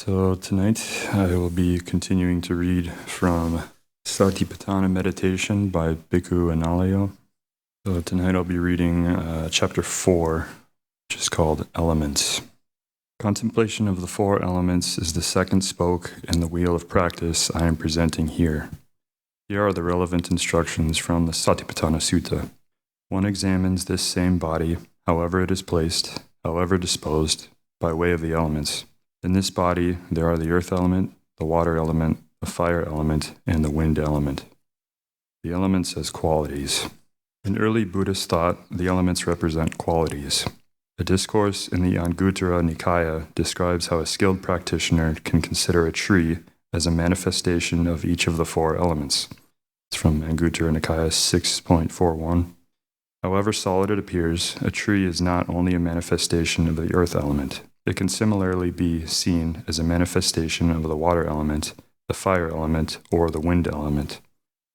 So tonight I will be continuing to read from Satipaṭṭhāna Meditation by Bhikkhu Analayo. So tonight I'll be reading chapter 4, which is called Elements. Contemplation of the four elements is the second spoke in the wheel of practice I am presenting here. Here are the relevant instructions from the Satipaṭṭhāna Sutta. One examines this same body, however it is placed, however disposed, by way of the elements. In this body, there are the earth element, the water element, the fire element, and the wind element. The elements as qualities. In early Buddhist thought, the elements represent qualities. A discourse in the Anagarika Nikaya describes how a skilled practitioner can consider a tree as a manifestation of each of the four elements. It's from Anagarika Nikaya 6.41. However solid it appears, a tree is not only a manifestation of the earth element. It can similarly be seen as a manifestation of the water element, the fire element, or the wind element.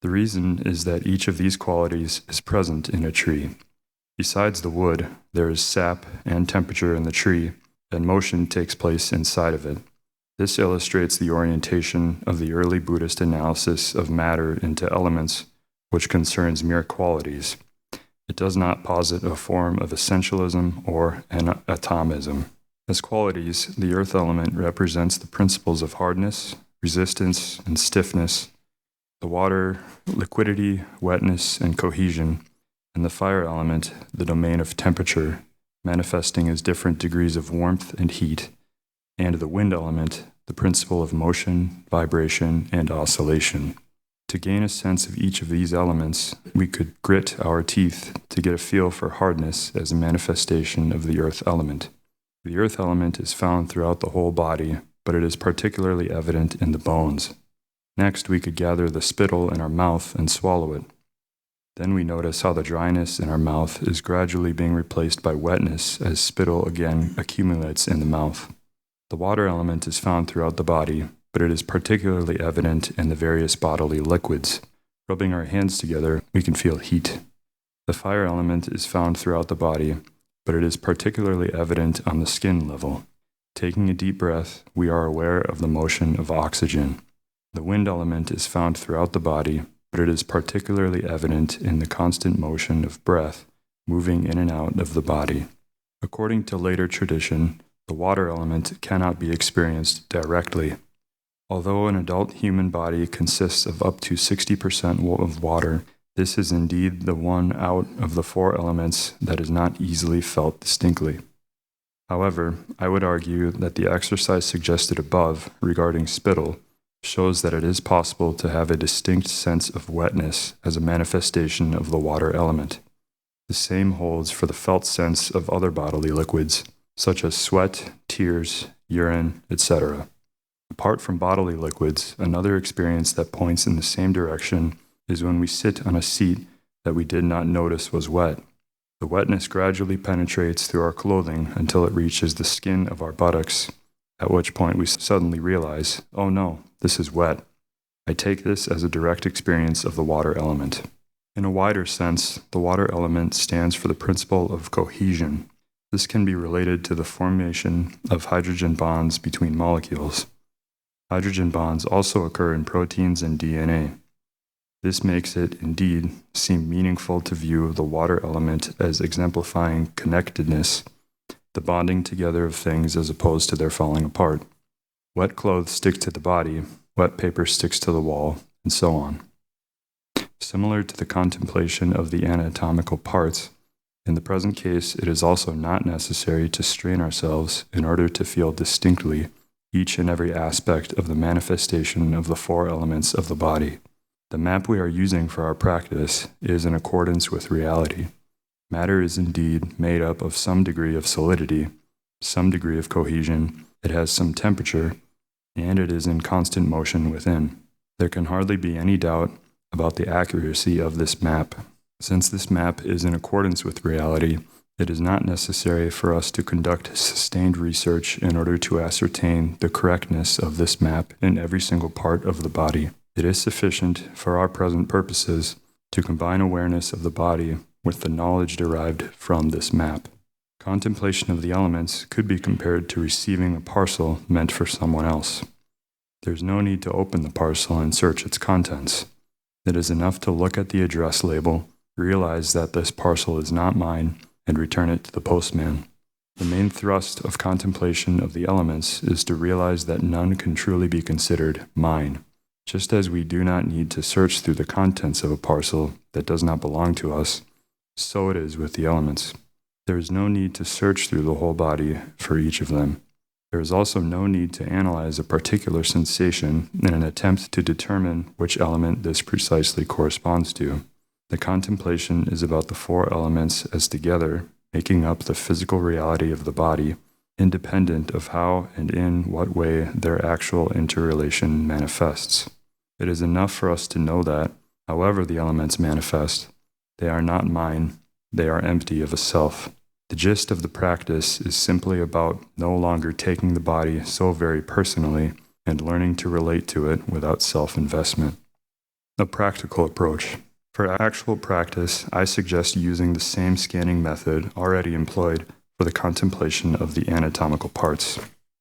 The reason is that each of these qualities is present in a tree. Besides the wood, there is sap and temperature in the tree, and motion takes place inside of it. This illustrates the orientation of the early Buddhist analysis of matter into elements, which concerns mere qualities. It does not posit a form of essentialism or an atomism. As qualities, the earth element represents the principles of hardness, resistance, and stiffness, the water, liquidity, wetness, and cohesion, and the fire element, the domain of temperature, manifesting as different degrees of warmth and heat, and the wind element, the principle of motion, vibration, and oscillation. To gain a sense of each of these elements, we could grit our teeth to get a feel for hardness as a manifestation of the earth element. The earth element is found throughout the whole body, but it is particularly evident in the bones. Next, we could gather the spittle in our mouth and swallow it. Then we notice how the dryness in our mouth is gradually being replaced by wetness as spittle again accumulates in the mouth. The water element is found throughout the body, but it is particularly evident in the various bodily liquids. Rubbing our hands together, we can feel heat. The fire element is found throughout the body, but it is particularly evident on the skin level. Taking a deep breath, we are aware of the motion of oxygen. The wind element is found throughout the body, but it is particularly evident in the constant motion of breath moving in and out of the body. According to later tradition, the water element cannot be experienced directly. Although an adult human body consists of up to 60% of water, this is indeed the one out of the four elements that is not easily felt distinctly. However, I would argue that the exercise suggested above regarding spittle shows that it is possible to have a distinct sense of wetness as a manifestation of the water element. The same holds for the felt sense of other bodily liquids, such as sweat, tears, urine, etc. Apart from bodily liquids, another experience that points in the same direction is when we sit on a seat that we did not notice was wet. The wetness gradually penetrates through our clothing until it reaches the skin of our buttocks, at which point we suddenly realize, oh no, this is wet. I take this as a direct experience of the water element. In a wider sense, the water element stands for the principle of cohesion. This can be related to the formation of hydrogen bonds between molecules. Hydrogen bonds also occur in proteins and DNA. This makes it, indeed, seem meaningful to view the water element as exemplifying connectedness, the bonding together of things as opposed to their falling apart. Wet clothes stick to the body, wet paper sticks to the wall, and so on. Similar to the contemplation of the anatomical parts, in the present case it is also not necessary to strain ourselves in order to feel distinctly each and every aspect of the manifestation of the four elements of the body. The map we are using for our practice is in accordance with reality. Matter is indeed made up of some degree of solidity, some degree of cohesion, it has some temperature, and it is in constant motion within. There can hardly be any doubt about the accuracy of this map. Since this map is in accordance with reality, it is not necessary for us to conduct sustained research in order to ascertain the correctness of this map in every single part of the body. It is sufficient for our present purposes to combine awareness of the body with the knowledge derived from this map. Contemplation of the elements could be compared to receiving a parcel meant for someone else. There's no need to open the parcel and search its contents. It is enough to look at the address label, realize that this parcel is not mine, and return it to the postman. The main thrust of contemplation of the elements is to realize that none can truly be considered mine. Just as we do not need to search through the contents of a parcel that does not belong to us, so it is with the elements. There is no need to search through the whole body for each of them. There is also no need to analyze a particular sensation in an attempt to determine which element this precisely corresponds to. The contemplation is about the four elements as together, making up the physical reality of the body, independent of how and in what way their actual interrelation manifests. It is enough for us to know that, however the elements manifest, they are not mine, they are empty of a self. The gist of the practice is simply about no longer taking the body so very personally and learning to relate to it without self-investment. A practical approach. For actual practice, I suggest using the same scanning method already employed for the contemplation of the anatomical parts.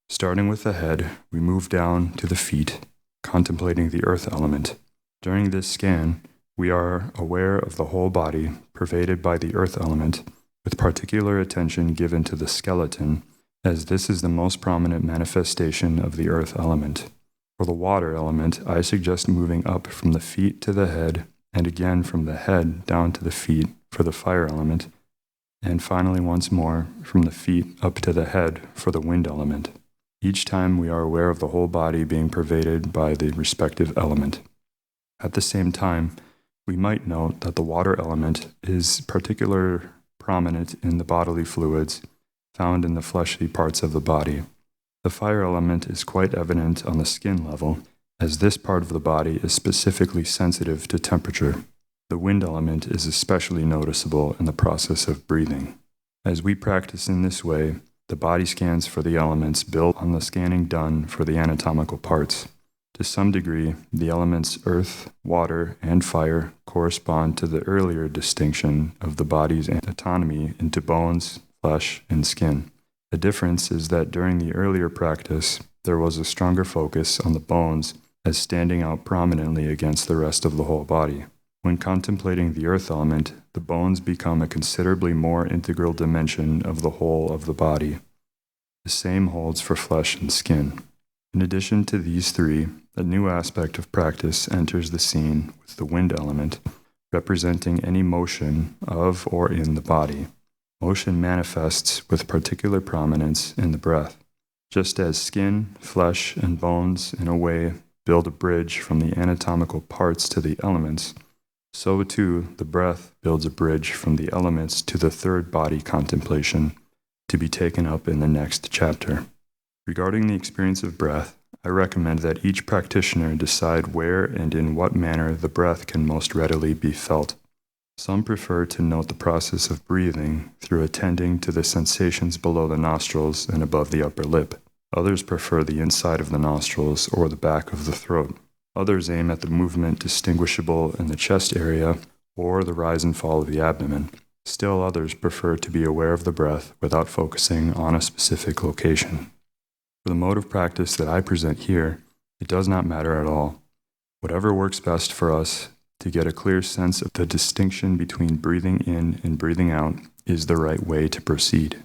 Starting with the head, we move down to the feet, contemplating the earth element. During this scan, we are aware of the whole body pervaded by the earth element, with particular attention given to the skeleton, as this is the most prominent manifestation of the earth element. For the water element, I suggest moving up from the feet to the head, and again from the head down to the feet for the fire element, and finally once more from the feet up to the head for the wind element. Each time we are aware of the whole body being pervaded by the respective element. At the same time, we might note that the water element is particularly prominent in the bodily fluids found in the fleshly parts of the body. The fire element is quite evident on the skin level, as this part of the body is specifically sensitive to temperature. The wind element is especially noticeable in the process of breathing. As we practice in this way, the body scans for the elements build on the scanning done for the anatomical parts. To some degree, the elements earth, water, and fire correspond to the earlier distinction of the body's anatomy into bones, flesh, and skin. The difference is that during the earlier practice, there was a stronger focus on the bones as standing out prominently against the rest of the whole body. When contemplating the earth element, the bones become a considerably more integral dimension of the whole of the body. The same holds for flesh and skin. In addition to these three, a new aspect of practice enters the scene with the wind element, representing any motion of or in the body. Motion manifests with particular prominence in the breath. Just as skin, flesh, and bones, in a way, build a bridge from the anatomical parts to the elements, so too the breath builds a bridge from the elements to the third body contemplation, to be taken up in the next chapter. Regarding the experience of breath, I recommend that each practitioner decide where and in what manner the breath can most readily be felt. Some prefer to note the process of breathing through attending to the sensations below the nostrils and above the upper lip. Others prefer the inside of the nostrils or the back of the throat. Others aim at the movement distinguishable in the chest area or the rise and fall of the abdomen. Still others prefer to be aware of the breath without focusing on a specific location. For the mode of practice that I present here, it does not matter at all. Whatever works best for us to get a clear sense of the distinction between breathing in and breathing out is the right way to proceed.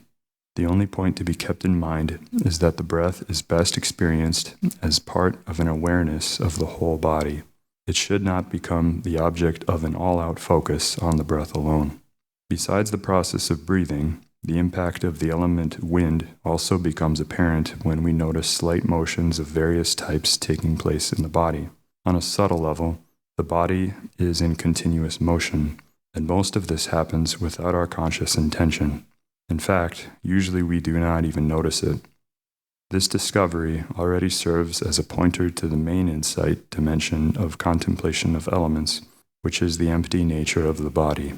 The only point to be kept in mind is that the breath is best experienced as part of an awareness of the whole body. It should not become the object of an all-out focus on the breath alone. Besides the process of breathing, the impact of the element wind also becomes apparent when we notice slight motions of various types taking place in the body. On a subtle level, the body is in continuous motion, and most of this happens without our conscious intention. In fact, usually we do not even notice it. This discovery already serves as a pointer to the main insight dimension of contemplation of elements, which is the empty nature of the body.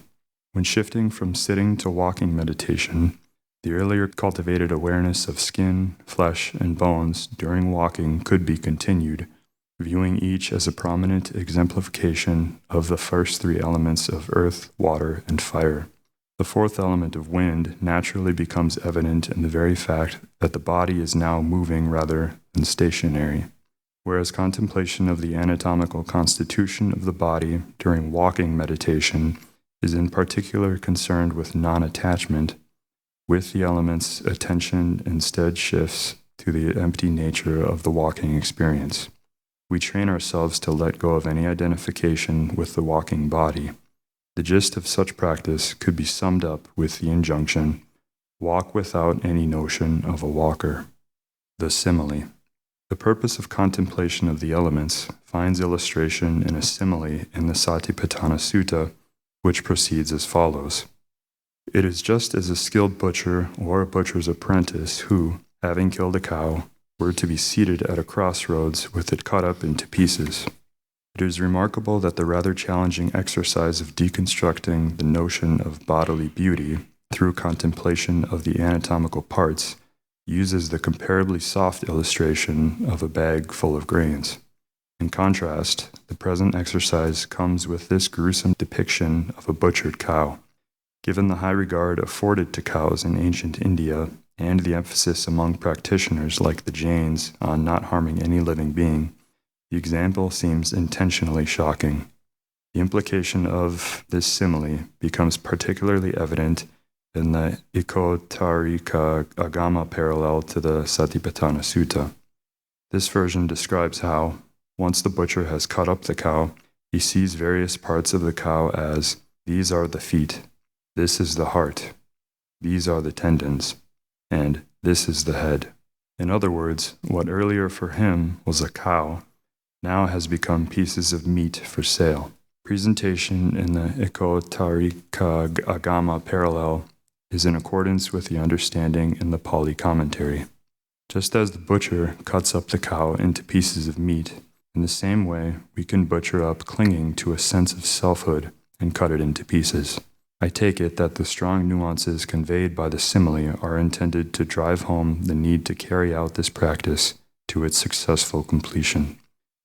When shifting from sitting to walking meditation, the earlier cultivated awareness of skin, flesh, and bones during walking could be continued, viewing each as a prominent exemplification of the first three elements of earth, water, and fire. The fourth element of wind naturally becomes evident in the very fact that the body is now moving rather than stationary, whereas contemplation of the anatomical constitution of the body during walking meditation is in particular concerned with non-attachment. With the elements, attention instead shifts to the empty nature of the walking experience. We train ourselves to let go of any identification with the walking body. The gist of such practice could be summed up with the injunction, walk without any notion of a walker. The simile. The purpose of contemplation of the elements finds illustration in a simile in the Satipaṭṭhāna Sutta, which proceeds as follows. It is just as a skilled butcher or a butcher's apprentice who, having killed a cow, were to be seated at a crossroads with it cut up into pieces. It is remarkable that the rather challenging exercise of deconstructing the notion of bodily beauty through contemplation of the anatomical parts uses the comparably soft illustration of a bag full of grains. In contrast, the present exercise comes with this gruesome depiction of a butchered cow. Given the high regard afforded to cows in ancient India and the emphasis among practitioners like the Jains on not harming any living being, the example seems intentionally shocking. The implication of this simile becomes particularly evident in the Anagarika Agama parallel to the Satipaṭṭhāna Sutta. This version describes how, once the butcher has cut up the cow, he sees various parts of the cow as, these are the feet, this is the heart, these are the tendons, and this is the head. In other words, what earlier for him was a cow now has become pieces of meat for sale. Presentation in the Anagarika Agama parallel is in accordance with the understanding in the Pali commentary. Just as the butcher cuts up the cow into pieces of meat, in the same way we can butcher up clinging to a sense of selfhood and cut it into pieces. I take it that the strong nuances conveyed by the simile are intended to drive home the need to carry out this practice to its successful completion.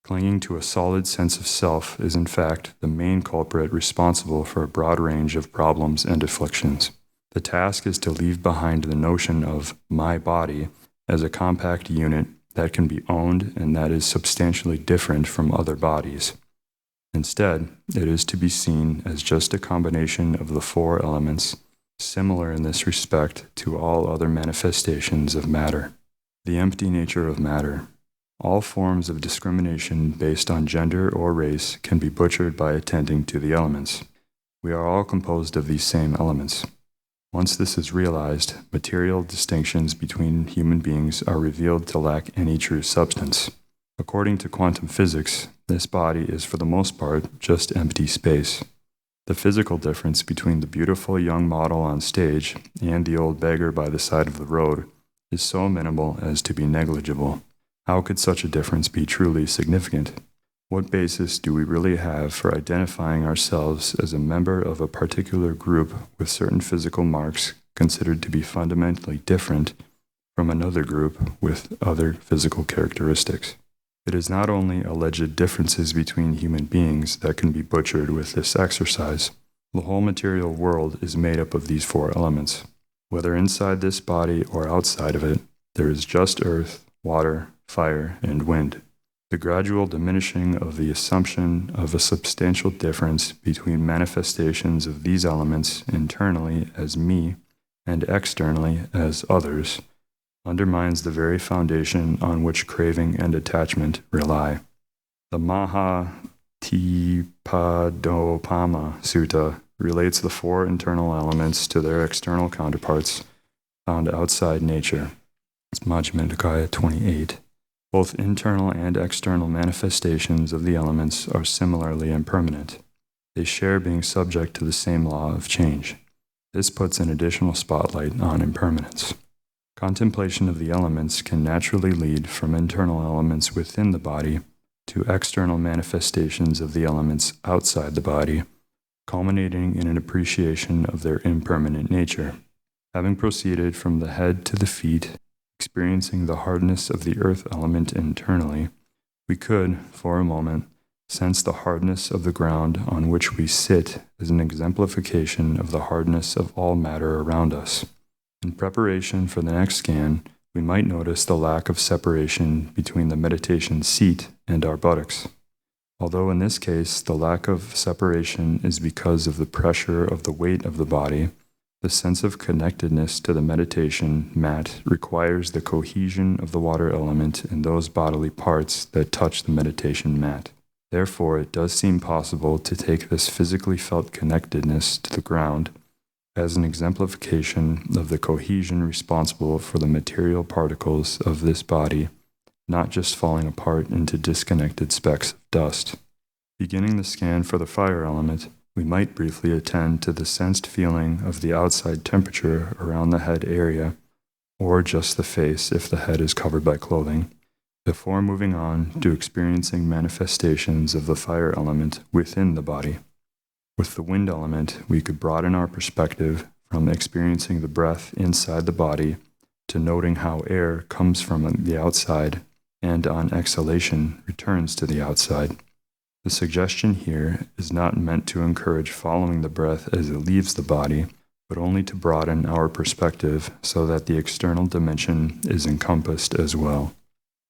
Clinging to a solid sense of self is in fact the main culprit responsible for a broad range of problems and afflictions. The task is to leave behind the notion of my body as a compact unit that can be owned and that is substantially different from other bodies. Instead, it is to be seen as just a combination of the four elements, similar in this respect to all other manifestations of matter. The empty nature of matter. All forms of discrimination based on gender or race can be butchered by attending to the elements. We are all composed of these same elements. Once this is realized, material distinctions between human beings are revealed to lack any true substance. According to quantum physics, this body is for the most part just empty space. The physical difference between the beautiful young model on stage and the old beggar by the side of the road is so minimal as to be negligible. How could such a difference be truly significant? What basis do we really have for identifying ourselves as a member of a particular group with certain physical marks considered to be fundamentally different from another group with other physical characteristics? It is not only alleged differences between human beings that can be butchered with this exercise. The whole material world is made up of these four elements. Whether inside this body or outside of it, there is just earth, water, fire, and wind. The gradual diminishing of the assumption of a substantial difference between manifestations of these elements internally as me and externally as others undermines the very foundation on which craving and attachment rely. The Satipaṭṭhāna Sutta relates the four internal elements to their external counterparts found outside nature. It's Majjhima Nikaya 28. Both internal and external manifestations of the elements are similarly impermanent. They share being subject to the same law of change. This puts an additional spotlight on impermanence. Contemplation of the elements can naturally lead from internal elements within the body to external manifestations of the elements outside the body, culminating in an appreciation of their impermanent nature. Having proceeded from the head to the feet, experiencing the hardness of the earth element internally, we could, for a moment, Since the hardness of the ground on which we sit is an exemplification of the hardness of all matter around us. In preparation for the next scan, we might notice the lack of separation between the meditation seat and our buttocks. Although in this case the lack of separation is because of the pressure of the weight of the body, the sense of connectedness to the meditation mat requires the cohesion of the water element in those bodily parts that touch the meditation mat. Therefore, it does seem possible to take this physically felt connectedness to the ground as an exemplification of the cohesion responsible for the material particles of this body, not just falling apart into disconnected specks of dust. Beginning the scan for the fire element, we might briefly attend to the sensed feeling of the outside temperature around the head area, or just the face if the head is covered by clothing, before moving on to experiencing manifestations of the fire element within the body. With the wind element, we could broaden our perspective from experiencing the breath inside the body to noting how air comes from the outside and on exhalation returns to the outside. The suggestion here is not meant to encourage following the breath as it leaves the body, but only to broaden our perspective so that the external dimension is encompassed as well.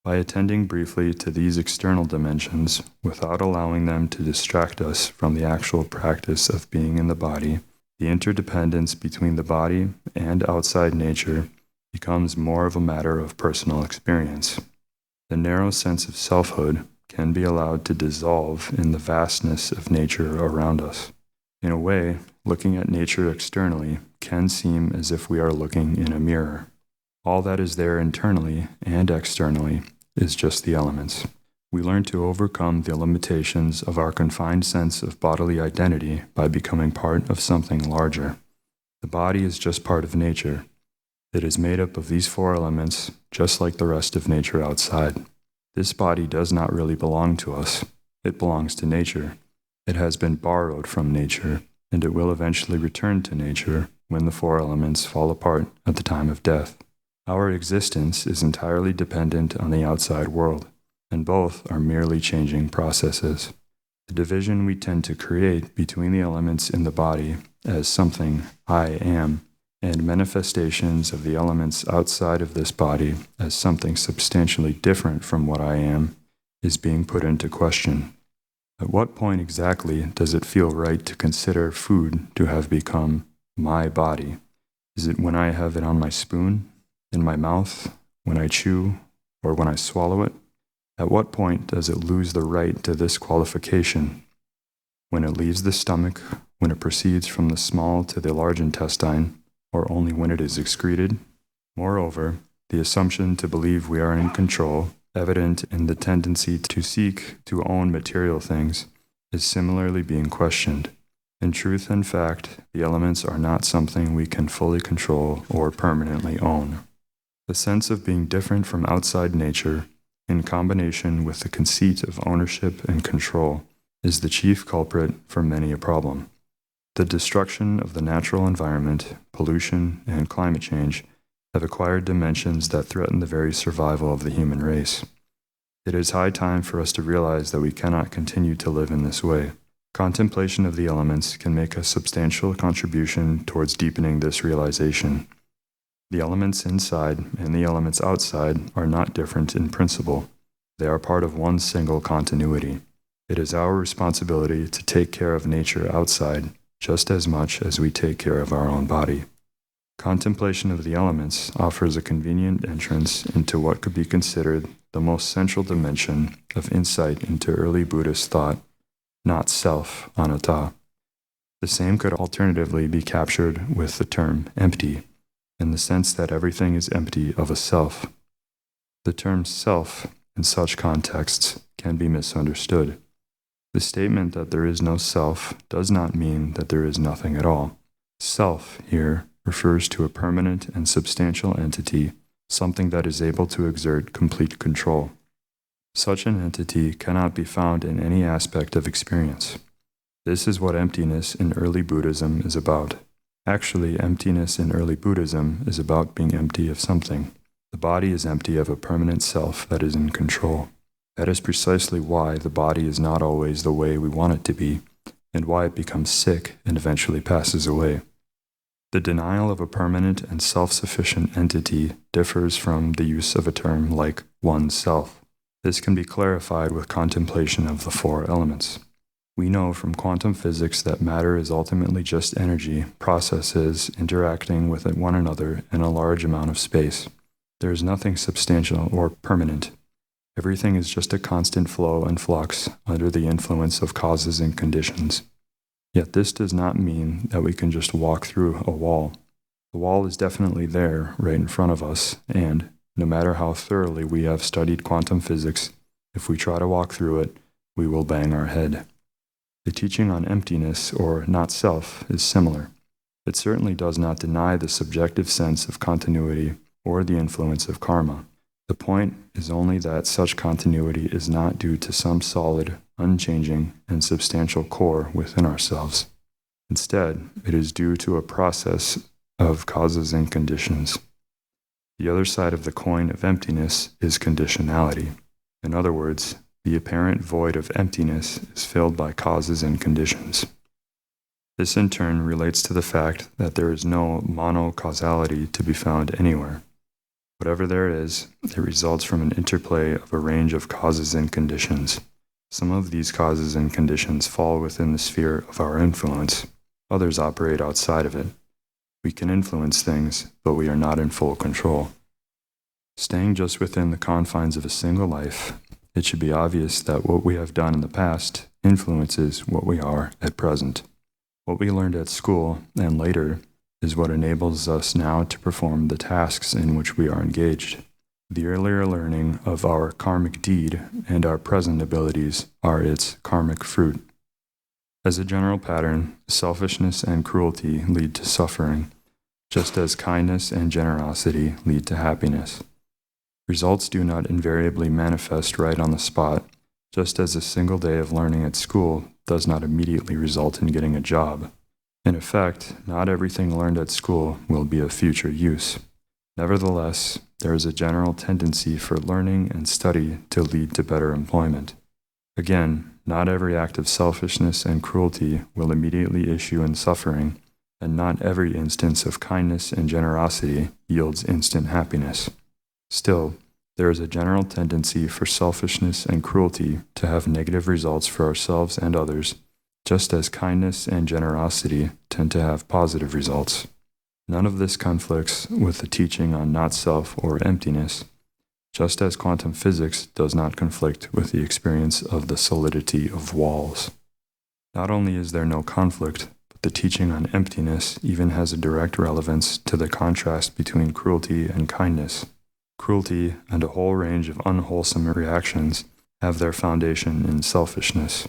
By attending briefly to these external dimensions without allowing them to distract us from the actual practice of being in the body, the interdependence between the body and outside nature becomes more of a matter of personal experience. The narrow sense of selfhood can be allowed to dissolve in the vastness of nature around us. In a way, looking at nature externally can seem as if we are looking in a mirror. All that is there internally and externally is just the elements. We learn to overcome the limitations of our confined sense of bodily identity by becoming part of something larger. The body is just part of nature. It is made up of these four elements, just like the rest of nature outside. This body does not really belong to us. It belongs to nature. It has been borrowed from nature, and it will eventually return to nature when the four elements fall apart at the time of death. Our existence is entirely dependent on the outside world, and both are merely changing processes. The division we tend to create between the elements in the body as something I am, and manifestations of the elements outside of this body as something substantially different from what I am, is being put into question. At what point exactly does it feel right to consider food to have become my body? Is it when I have it on my spoon, in my mouth, when I chew, or when I swallow it? At what point does it lose the right to this qualification? When it leaves the stomach, when it proceeds from the small to the large intestine, or only when it is excreted? Moreover, the assumption to believe we are in control, evident in the tendency to seek to own material things, is similarly being questioned. In truth and fact, the elements are not something we can fully control or permanently own. The sense of being different from outside nature, in combination with the conceit of ownership and control, is the chief culprit for many a problem. The destruction of the natural environment, pollution, and climate change have acquired dimensions that threaten the very survival of the human race. It is high time for us to realize that we cannot continue to live in this way. Contemplation of the elements can make a substantial contribution towards deepening this realization. The elements inside and the elements outside are not different in principle. They are part of one single continuity. It is our responsibility to take care of nature outside just as much as we take care of our own body. Contemplation of the elements offers a convenient entrance into what could be considered the most central dimension of insight into early Buddhist thought, not self, anatta. The same could alternatively be captured with the term empty, in the sense that everything is empty of a self. The term self, in such contexts, can be misunderstood. The statement that there is no self does not mean that there is nothing at all. Self, here, refers to a permanent and substantial entity, something that is able to exert complete control. Such an entity cannot be found in any aspect of experience. This is what emptiness in early Buddhism is about. Actually, emptiness in early Buddhism is about being empty of something. The body is empty of a permanent self that is in control. That is precisely why the body is not always the way we want it to be, and why it becomes sick and eventually passes away. The denial of a permanent and self-sufficient entity differs from the use of a term like oneself. This can be clarified with contemplation of the four elements. We know from quantum physics that matter is ultimately just energy, processes interacting with one another in a large amount of space. There is nothing substantial or permanent. Everything is just a constant flow and flux under the influence of causes and conditions. Yet this does not mean that we can just walk through a wall. The wall is definitely there, right in front of us, and no matter how thoroughly we have studied quantum physics, if we try to walk through it, we will bang our head. The teaching on emptiness, or not self, is similar. It certainly does not deny the subjective sense of continuity or the influence of karma. The point is only that such continuity is not due to some solid, unchanging, and substantial core within ourselves. Instead, it is due to a process of causes and conditions. The other side of the coin of emptiness is conditionality. In other words, the apparent void of emptiness is filled by causes and conditions. This in turn relates to the fact that there is no monocausality to be found anywhere. Whatever there is, it results from an interplay of a range of causes and conditions. Some of these causes and conditions fall within the sphere of our influence. Others operate outside of it. We can influence things, but we are not in full control. Staying just within the confines of a single life, it should be obvious that what we have done in the past influences what we are at present. What we learned at school and later is what enables us now to perform the tasks in which we are engaged. The earlier learning of our karmic deed and our present abilities are its karmic fruit. As a general pattern, selfishness and cruelty lead to suffering, just as kindness and generosity lead to happiness. Results do not invariably manifest right on the spot, just as a single day of learning at school does not immediately result in getting a job. In effect, not everything learned at school will be of future use. Nevertheless, there is a general tendency for learning and study to lead to better employment. Again, not every act of selfishness and cruelty will immediately issue in suffering, and not every instance of kindness and generosity yields instant happiness. Still, there is a general tendency for selfishness and cruelty to have negative results for ourselves and others, just as kindness and generosity tend to have positive results. None of this conflicts with the teaching on not-self or emptiness, just as quantum physics does not conflict with the experience of the solidity of walls. Not only is there no conflict, but the teaching on emptiness even has a direct relevance to the contrast between cruelty and kindness. Cruelty and a whole range of unwholesome reactions have their foundation in selfishness.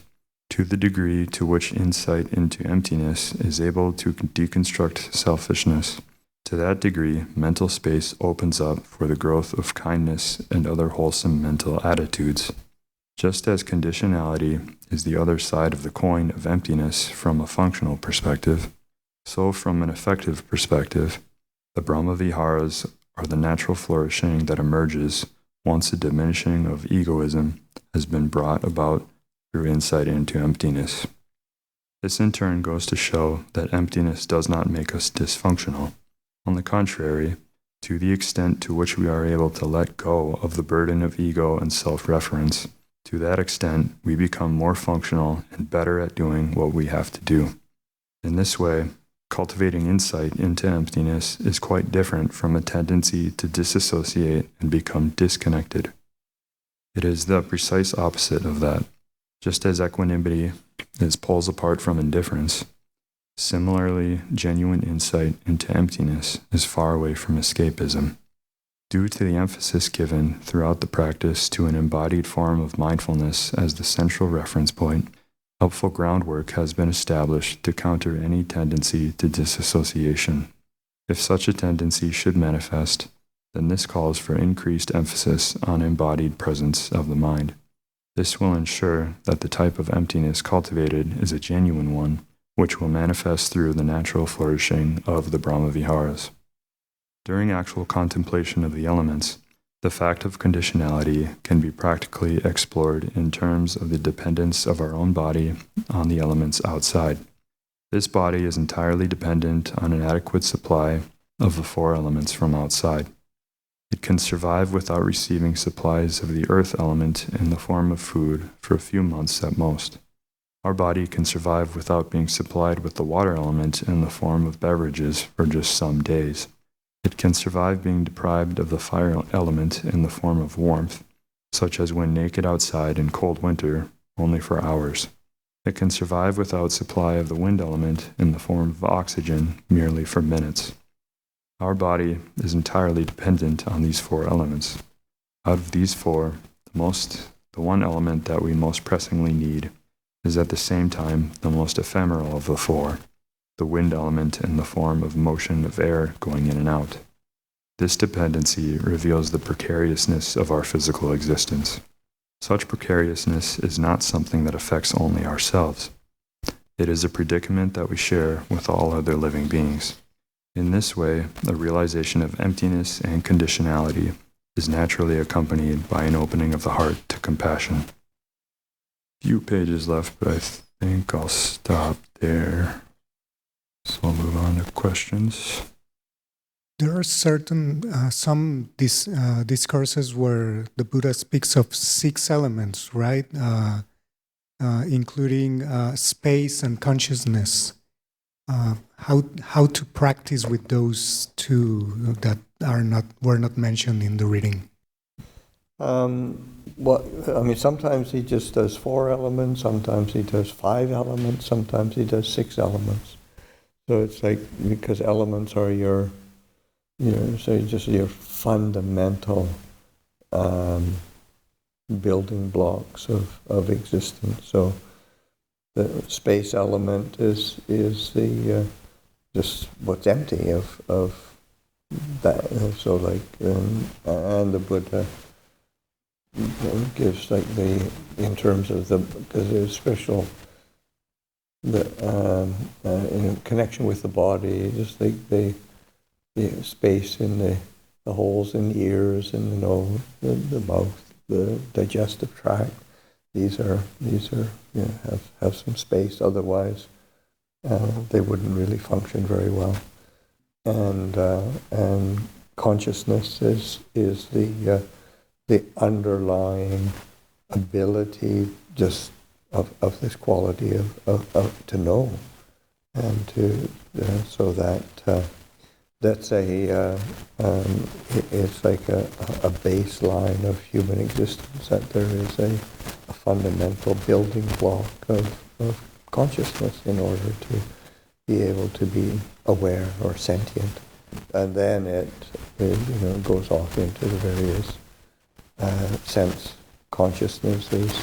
To the degree to which insight into emptiness is able to deconstruct selfishness, to that degree mental space opens up for the growth of kindness and other wholesome mental attitudes. Just as conditionality is the other side of the coin of emptiness from a functional perspective, so from an effective perspective, the Brahma-viharas are the natural flourishing that emerges once a diminishing of egoism has been brought about through insight into emptiness. This in turn goes to show that emptiness does not make us dysfunctional. On the contrary, to the extent to which we are able to let go of the burden of ego and self-reference, to that extent we become more functional and better at doing what we have to do. In this way, cultivating insight into emptiness is quite different from a tendency to disassociate and become disconnected. It is the precise opposite of that. Just as equanimity is poles apart from indifference, similarly, genuine insight into emptiness is far away from escapism. Due to the emphasis given throughout the practice to an embodied form of mindfulness as the central reference point, helpful groundwork has been established to counter any tendency to disassociation. If such a tendency should manifest, then this calls for increased emphasis on embodied presence of the mind. This will ensure that the type of emptiness cultivated is a genuine one, which will manifest through the natural flourishing of the Brahma-viharas. During actual contemplation of the elements, The fact of conditionality can be practically explored in terms of the dependence of our own body on the elements outside. This body is entirely dependent on an adequate supply of the four elements from outside. It can survive without receiving supplies of the earth element in the form of food for a few months at most. Our body can survive without being supplied with the water element in the form of beverages for just some days. It can survive being deprived of the fire element in the form of warmth, such as when naked outside in cold winter, only for hours. It can survive without supply of the wind element in the form of oxygen merely for minutes. Our body is entirely dependent on these four elements. Out of these four, the one element that we most pressingly need is at the same time the most ephemeral of the four, the wind element in the form of motion of air going in and out. This dependency reveals the precariousness of our physical existence. Such precariousness is not something that affects only ourselves. It is a predicament that we share with all other living beings. In this way, the realization of emptiness and conditionality is naturally accompanied by an opening of the heart to compassion. Few pages left, but I think I'll stop there. So I'll move on to questions. There are some discourses where the Buddha speaks of 6 elements, right? Including space and consciousness. How to practice with those 2 that were not mentioned in the reading? Sometimes he just does 4 elements, sometimes he does 5 elements, sometimes he does 6 elements. So it's like, because elements are your, so just your fundamental building blocks of existence. So the space element is the just what's empty of that. So like, and the Buddha gives like in terms of because there's special in connection with the body, just like the space in the holes in the ears, in the nose, the mouth, the digestive tract. These are have some space. Otherwise, they wouldn't really function very well. And consciousness is the underlying ability just of this quality of to know, and to so that that's it's like a baseline of human existence, that there is a fundamental building block of consciousness in order to be able to be aware or sentient. And then it goes off into the various sense consciousnesses.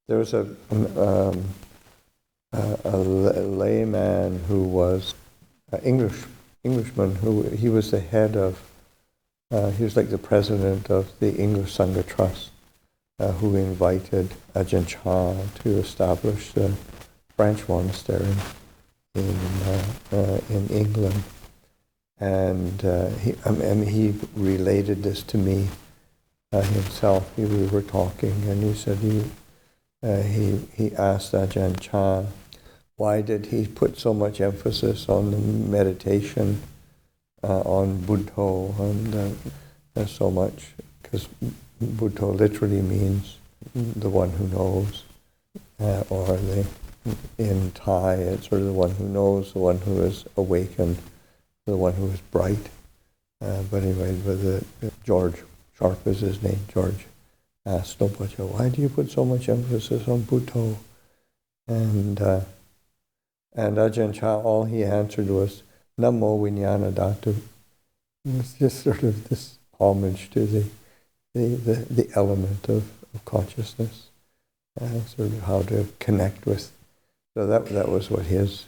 There was a layman who was Englishman, who he was the head of, he was like the president of the English Sangha Trust, who invited Ajahn Chah to establish the branch monastery in England. And he related this to me himself. We were talking, and he said he asked Ajahn Chah, why did he put so much emphasis on the meditation on Buddho, and so much, because Buddho literally means the one who knows, or in Thai it's sort of the one who knows, the one who is awakened, the one who is bright. But anyway, George Sharp is his name. George asked Nopacha, why do you put so much emphasis on Buddho? And Ajahn Chah, all he answered was, Namo Vijnana Dhatu. It's just sort of this homage to the element of consciousness, sort of how to connect with. So that was what his.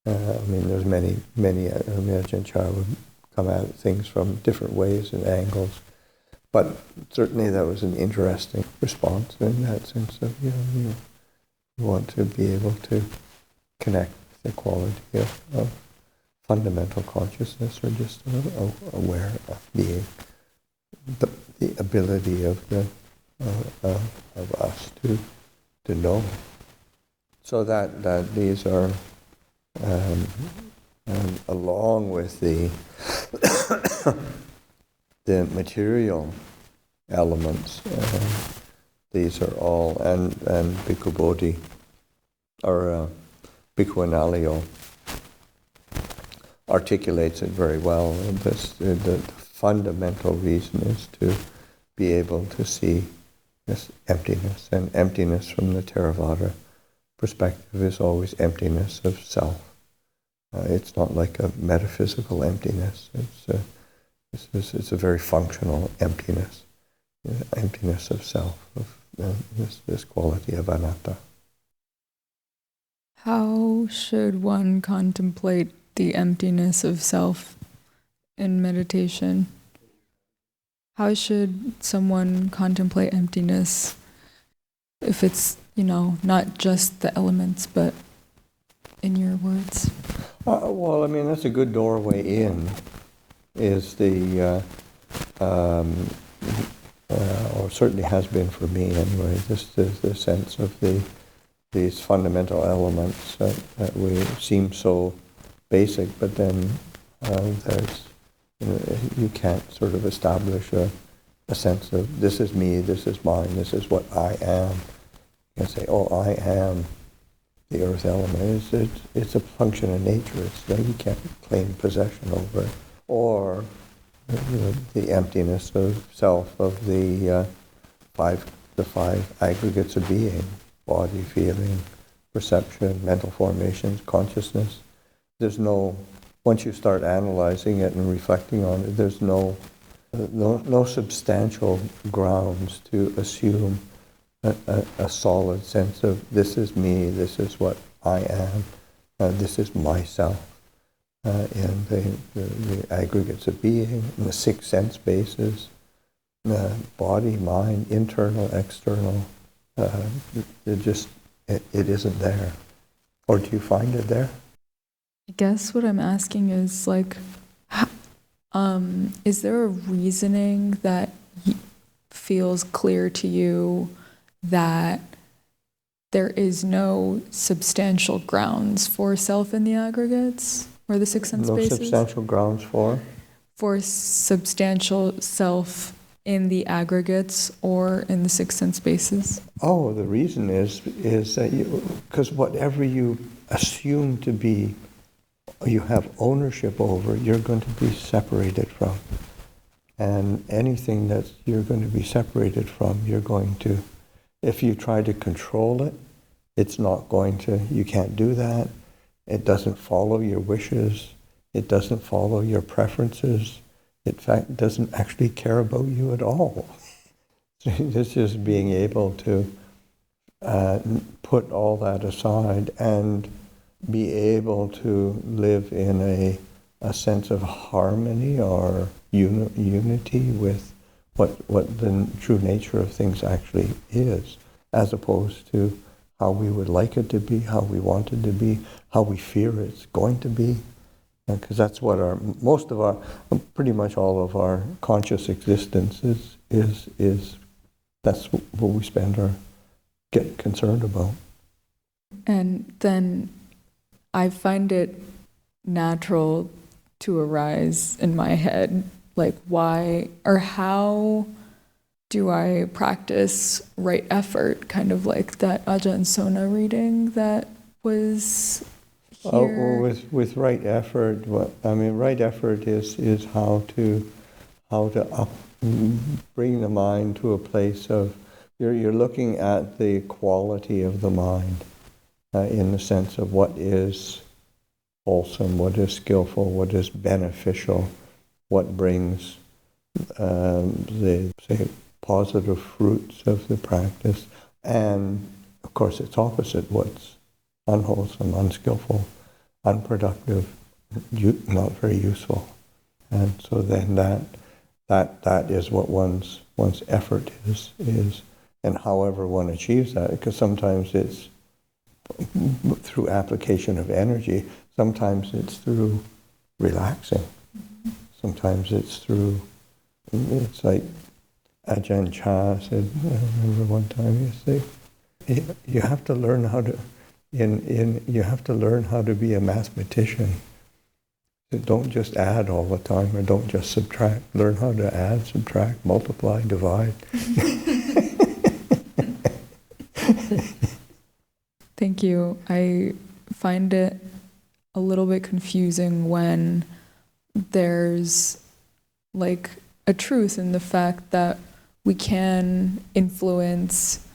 There's many. Ajahn Chah would come at things from different ways and angles, but certainly that was an interesting response in that sense of you want to be able to connect with the quality of fundamental consciousness, or just aware of being, the ability of us to know. So that these are, along with the the material elements, these are all, and Bhikkhu Bodhi, or Bhikkhu Analayo, articulates it very well. The fundamental reason is to be able to see this emptiness, and emptiness from the Theravada perspective is always emptiness of self. It's not like a metaphysical emptiness. It's a very functional emptiness, emptiness of self, of this quality of anatta. How should one contemplate the emptiness of self in meditation? How should someone contemplate emptiness if it's, not just the elements, but in your words? Well, I mean, that's a good doorway in, is the, or certainly has been for me anyway, just the sense of these fundamental elements that we seem so basic, but then there's, you can't sort of establish a sense of this is me, this is mine, this is what I am. You can say, oh, I am the earth element. It's a function of nature. It's like you can't claim possession over it. Or the emptiness of self, of the five aggregates of being: body, feeling, perception, mental formations, consciousness. There's no, once you start analyzing it and reflecting on it, there's no substantial grounds to assume a solid sense of this is me, this is what I am, this is myself. And the aggregates of being, and the 6 sense bases, body, mind, internal, external, it isn't there. Or do you find it there? I guess what I'm asking is is there a reasoning that feels clear to you that there is no substantial grounds for self in the aggregates or the 6 sense bases? No substantial grounds for? For substantial self in the aggregates or in the 6 sense bases? Oh, the reason is that because whatever you assume to be, you have ownership over, you're going to be separated from. And anything that you're going to be separated from, you're going to, if you try to control it, it's not going to, you can't do that. It doesn't follow your wishes. It doesn't follow your preferences. In fact, it doesn't actually care about you at all. It's just being able to put all that aside and be able to live in a sense of harmony or unity with what the true nature of things actually is, as opposed to how we would like it to be, how we want it to be, how we fear it's going to be. Because that's what pretty much all of our conscious existence is that's what we get concerned about. And then I find it natural to arise in my head, like why or how do I practice right effort, kind of like that Ajahn Sona reading that was here? With right effort, right effort is how to bring the mind to a place of, you're looking at the quality of the mind in the sense of what is wholesome, what is skillful, what is beneficial, what brings the, say, positive fruits of the practice, and of course its opposite, what's unwholesome, unskillful, unproductive, not very useful. And so then that is what one's effort is, and however one achieves that, because sometimes it's through application of energy, sometimes it's through relaxing. Sometimes it's like Ajahn Chah said, I remember one time he said, you have to learn how to, you have to learn how to be a mathematician. So don't just add all the time, or don't just subtract. Learn how to add, subtract, multiply, divide. Thank you. I find it a little bit confusing when there's like a truth in the fact that we can influence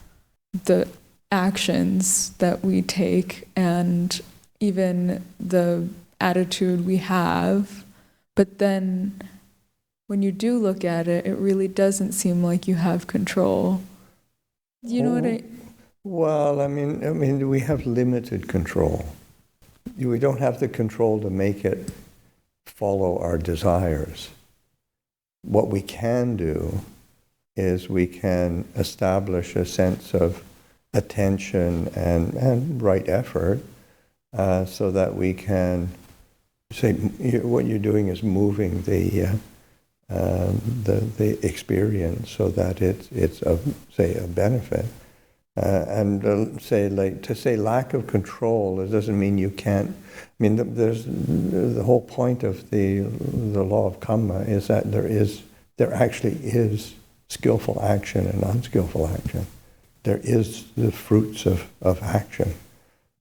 the actions that we take and even the attitude we have, but then when you do look at it, it really doesn't seem like you have control. You know what I... Well, I mean, we have limited control. We don't have the control to make it follow our desires. What we can do is we can establish a sense of attention and right effort so that we can say what you're doing is moving the experience so that it's of, say, a benefit. To say lack of control, it doesn't mean you can't. I mean, there's the whole point of the law of karma is that there actually is skillful action and unskillful action. There is the fruits of action,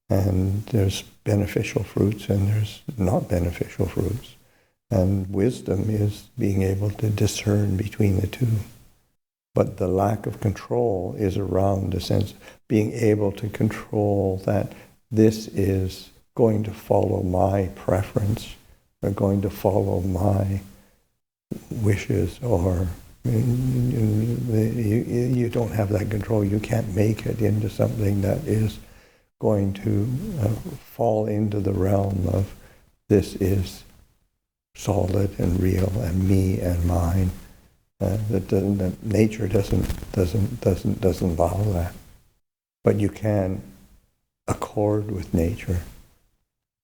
and there's beneficial fruits and there's not beneficial fruits. And wisdom is being able to discern between the two. But the lack of control is around the sense of being able to control that this is going to follow my preference or going to follow my wishes, or you don't have that control. You can't make it into something that is going to fall into the realm of this is solid and real and me and mine. That nature doesn't allow that, but you can accord with nature,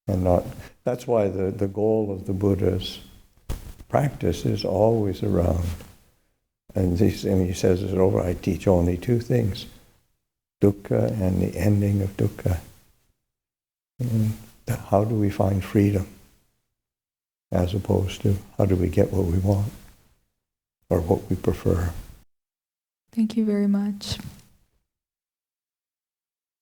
and not. That's why the goal of the Buddha's practice is always around. And he says it over. I teach only two things: dukkha and the ending of dukkha. And how do we find freedom, as opposed to how do we get what we want or what we prefer. Thank you very much.